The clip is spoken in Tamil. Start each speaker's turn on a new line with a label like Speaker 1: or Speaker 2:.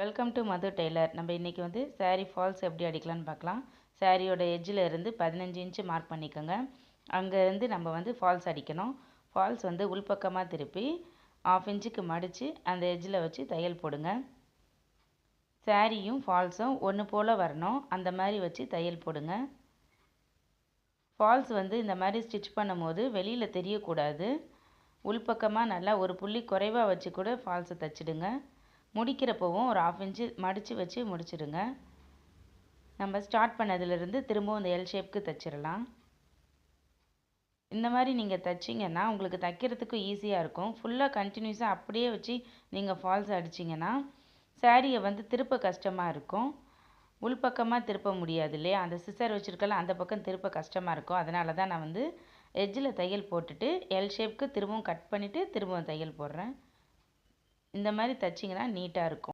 Speaker 1: Welcome to Madhu Taylor. நம்ம இன்றைக்கி வந்து saree ஃபால்ஸ் எப்படி அடிக்கலான்னு பார்க்கலாம். சாரியோட எட்ஜில் இருந்து 15 இன்ச்சு மார்க் பண்ணிக்கோங்க. அங்கேருந்து நம்ம வந்து ஃபால்ஸ் அடிக்கணும். ஃபால்ஸ் வந்து உள்பக்கமாக திருப்பி 1/2 இன்ச்சுக்கு மடித்து அந்த எட்ஜில் வச்சு தையல் போடுங்க. சாரியும் ஃபால்ஸும் ஒன்று போல் வரணும், அந்த மாதிரி வச்சு தையல் போடுங்க. ஃபால்ஸ் வந்து இந்த மாதிரி ஸ்டிச் பண்ணும்போது வெளியில் தெரியக்கூடாது. உள்பக்கமாக நல்லா ஒரு புள்ளி குறைவாக வச்சு கூட ஃபால்ஸை தைச்சிடுங்க. முடிக்கிறப்பவும் ஒரு 1/2 இன்ச்சு மடித்து வச்சு முடிச்சிடுங்க. நம்ம ஸ்டார்ட் பண்ணதுலேருந்து திரும்பவும் இந்த எல் ஷேப்க்கு தைச்சிடலாம். இந்த மாதிரி நீங்கள் தைச்சிங்கன்னா உங்களுக்கு தைக்கிறதுக்கும் ஈஸியாக இருக்கும். ஃபுல்லாக கண்டினியூஸாக அப்படியே வச்சு நீங்கள் ஃபால்ஸ் அடிச்சிங்கன்னா சாரியை வந்து திருப்ப கஷ்டமாக இருக்கும். உள்பக்கமாக திருப்ப முடியாது இல்லையா, அந்த சிசர் வச்சுருக்கலாம், அந்த பக்கம் திருப்ப கஷ்டமாக இருக்கும். அதனால தான் நான் வந்து எட்ஜில் தையல் போட்டுட்டு எல் ஷேப்க்கு திரும்பவும் கட் பண்ணிவிட்டு திரும்பவும் தையல் போடுறேன். இந்த மாதிரி தைச்சிங்கன்னா நீட்டாக இருக்கும்.